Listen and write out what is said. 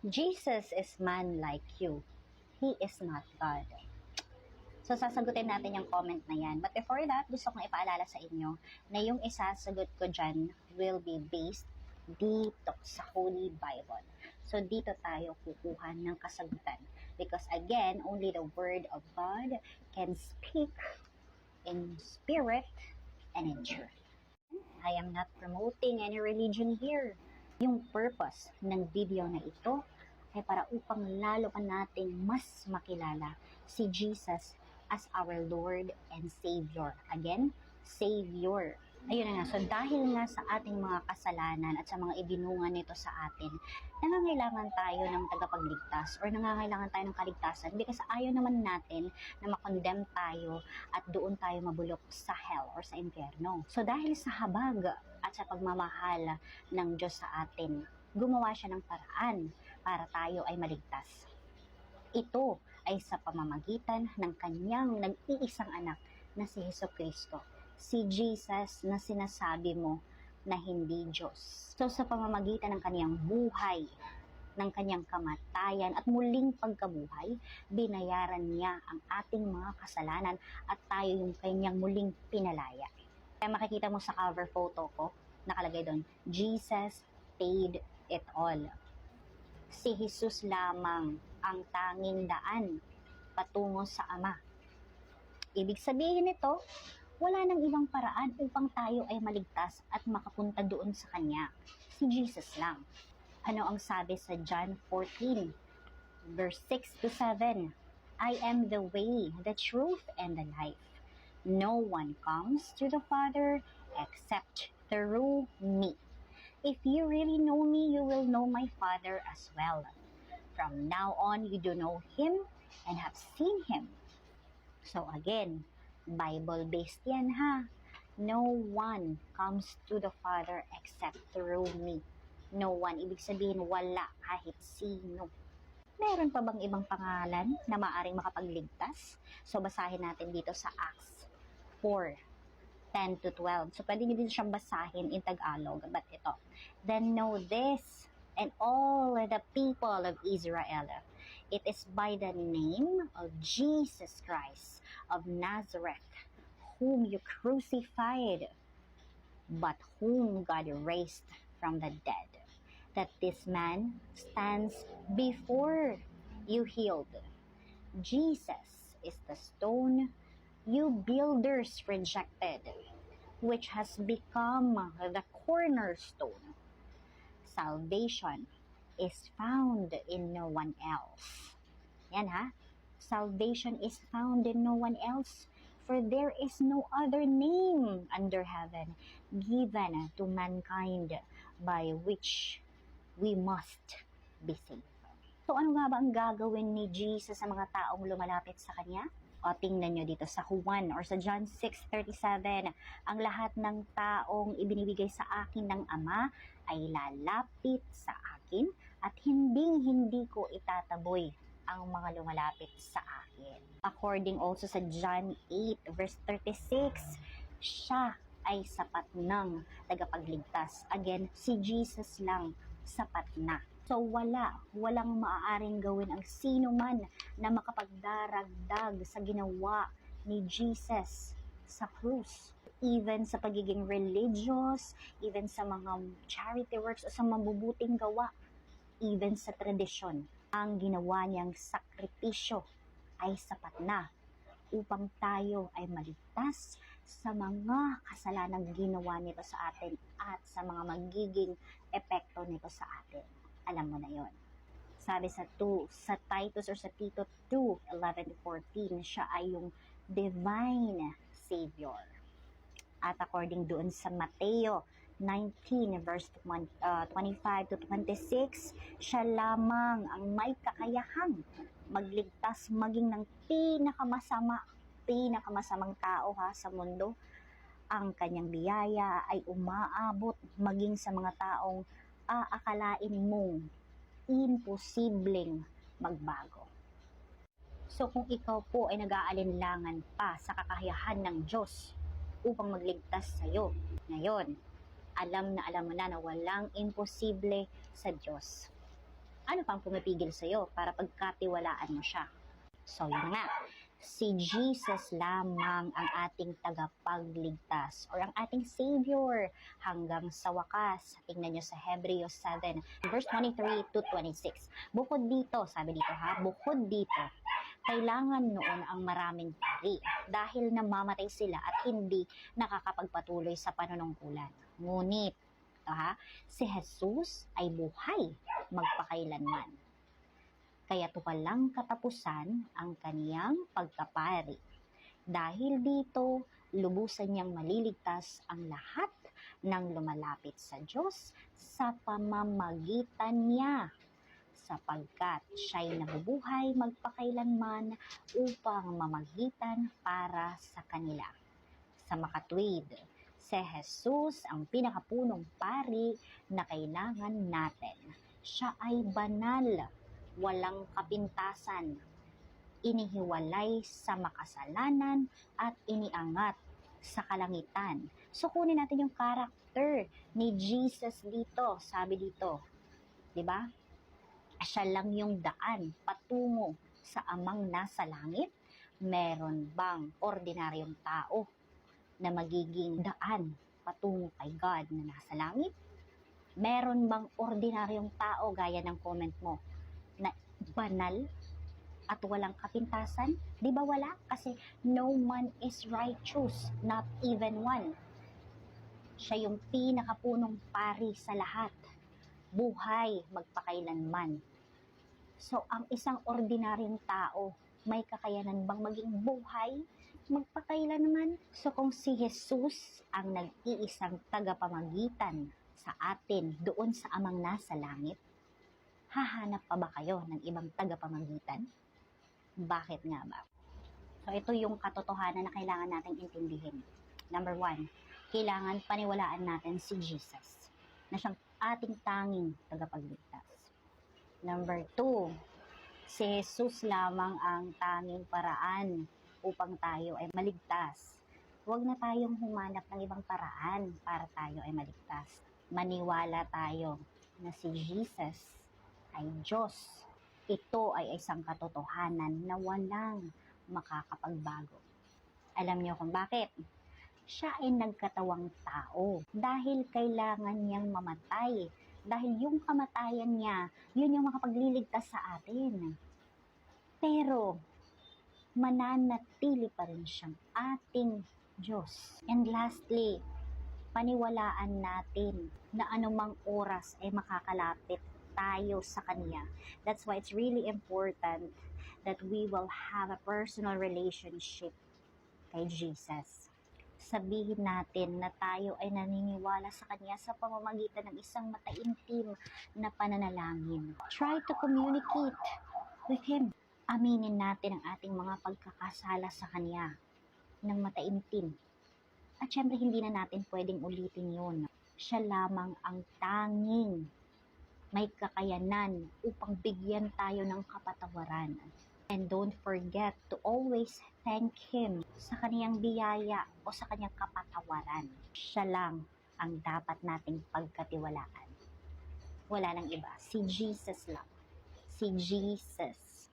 Jesus is man like you. He is not God. So, sasagutin natin yung comment na yan. But before that, gusto kong ipaalala sa inyo na yung isasagot ko dyan will be based dito sa Holy Bible. So, dito tayo kukuha ng kasagutan. Because again, only the Word of God can speak in spirit and in truth. I am not promoting any religion here. Yung purpose ng video na ito ay para upang lalo pa nating mas makilala si Jesus as our Lord and Savior. Again, Savior. Ayun na nga, so dahil nga sa ating mga kasalanan at sa mga ibinungan nito sa atin, nangangailangan tayo ng tagapagligtas or nangangailangan tayo ng kaligtasan because ayaw naman natin na makondemn tayo at doon tayo mabulok sa hell or sa impyerno. So dahil sa habag at sa pagmamahal ng Diyos sa atin, gumawa siya ng paraan para tayo ay maligtas. Ito ay sa pamamagitan ng kanyang nag-iisang anak na si Jesucristo. Si Jesus na sinasabi mo na hindi Diyos. So sa pamamagitan ng kanyang buhay, ng kanyang kamatayan at muling pagkabuhay, binayaran niya ang ating mga kasalanan at tayo yung kanyang muling pinalaya. Kaya makikita mo sa cover photo ko, nakalagay doon, Jesus paid it all. Si Jesus lamang ang tanging daan patungo sa Ama. Ibig sabihin nito, wala nang ibang paraan upang tayo ay maligtas at makapunta doon sa Kanya. Si Jesus lang. Ano ang sabi sa John 14, verse 6 to 7? I am the way, the truth, and the life. No one comes to the Father except through me. If you really know me, you will know my Father as well. From now on, you do know Him and have seen Him. So again, Bible-based yan ha. No one comes to the Father except through me. No one, ibig sabihin wala kahit sino. Meron pa bang ibang pangalan na maaring makapagligtas? So basahin natin dito sa Acts 4:10 to 12. So pwede nyo din siyang basahin in Tagalog. But ito, then know this, and all the people of Israel, it is by the name of Jesus Christ of Nazareth, whom you crucified, but whom God raised from the dead, that this man stands before you healed. Jesus is the stone you builders rejected, which has become the cornerstone. Salvation is found in no one else. Yan ha. Salvation is found in no one else, for there is no other name under heaven given to mankind by which we must be saved. So ano nga ba ang gagawin ni Jesus sa mga taong lumalapit sa Kanya? O tingnan nyo dito sa Juan or sa John 6:37, ang lahat ng taong ibinibigay sa akin ng Ama ay lalapit sa akin at hindi ko itataboy ang mga lumalapit sa akin. According also sa John 8 verse 36, siya ay sapat ng tagapagligtas. Again, si Jesus lang sapat na. So walang maaaring gawin ang sino man na makapagdaragdag sa ginawa ni Jesus sa krus. Even sa pagiging religious, even sa mga charity works o sa mabubuting gawa, even sa tradisyon, ang ginawa niyang sakripisyo ay sapat na upang tayo ay maligtas sa mga kasalanang ginawa nito sa atin at sa mga magiging epekto nito sa atin. Alam mo na yon. Sabi sa Titus or sa Tito 2:11-14, siya ay yung divine Savior. At according doon sa Mateo 19 verse 25-26, siya lamang ang may kakayahang magligtas maging ng pinakamasamang tao sa mundo. Ang kanyang biyaya ay umaabot maging sa mga taong aakalain mong imposibleng magbago. So kung ikaw po ay nag-aalinlangan pa sa kakayahan ng Diyos upang magligtas sa iyo, ngayon, alam mo na walang imposible sa Diyos. Ano pang pumipigil sa'yo para pagkatiwalaan mo siya? So, yun nga. Si Jesus lamang ang ating tagapagligtas or ang ating Savior hanggang sa wakas. Tingnan nyo sa Hebrews 7, verse 23 to 26. Bukod dito, sabi dito ha, bukod dito, kailangan noon ang maraming pari dahil namamatay sila at hindi nakakapagpatuloy sa panunungkulan. Ngunit, si Jesus ay buhay magpakailanman. Kaya't walang katapusan ang kaniyang pagkapari. Dahil dito, lubusan niyang maliligtas ang lahat ng lumalapit sa Diyos sa pamamagitan niya, sapagkat siya'y nabubuhay magpakailanman upang mamagitan para sa kanila. Sa makatwid, si Jesus ang pinakapunong pari na kailangan natin. Siya ay banal, walang kapintasan, inihiwalay sa makasalanan at iniangat sa kalangitan. So kunin natin yung character ni Jesus dito. Sabi dito, 'di ba? Siya lang yung daan patungo sa Amang nasa langit. Meron bang ordinaryong tao na magiging daan patungo kay God na nasa langit? Meron bang ordinaryong tao gaya ng comment mo na banal at walang kapintasan? Di ba wala? Kasi no man is righteous, not even one. Siya yung pinakapunong pari sa lahat. Buhay magpakailanman. So, ang isang ordinaryong tao, may kakayanan bang maging buhay magpakailanman? So, kung si Jesus ang nag-iisang tagapamagitan sa atin doon sa Amang nasa langit, hahanap pa ba kayo ng ibang tagapamagitan? Bakit nga ba? So, ito yung katotohanan na kailangan natin intindihin. Number 1, kailangan paniwalaan natin si Jesus na siyang ating tanging tagapagligtas. Number 2, si Jesus lamang ang tanging paraan upang tayo ay maligtas. Huwag na tayong humanap ng ibang paraan para tayo ay maligtas. Maniwala tayo na si Jesus ay Diyos. Ito ay isang katotohanan na walang makakapagbago. Alam niyo kung bakit? Siya ay nagkatawang tao dahil kailangan niyang mamatay. Dahil yung kamatayan niya, yun yung makapagliligtas sa atin. Pero, mananatili pa rin siyang ating Diyos. And lastly, paniwalaan natin na anumang oras ay makakalapit tayo sa Kanya. That's why it's really important that we will have a personal relationship kay Jesus. Sabihin natin na tayo ay naniniwala sa Kanya sa pamamagitan ng isang mataimtim na pananalangin. Try to communicate with Him. Aminin natin ang ating mga pagkakasala sa Kanya ng mataimtim. At syempre, hindi na natin pwedeng ulitin yun. Siya lamang ang tanging may kakayanan upang bigyan tayo ng kapatawaran. And don't forget to always thank Him sa kaniyang biyaya o sa kaniyang kapatawaran. Siya lang ang dapat nating pagkatiwalaan. Wala nang iba. Si Jesus lang. Si Jesus.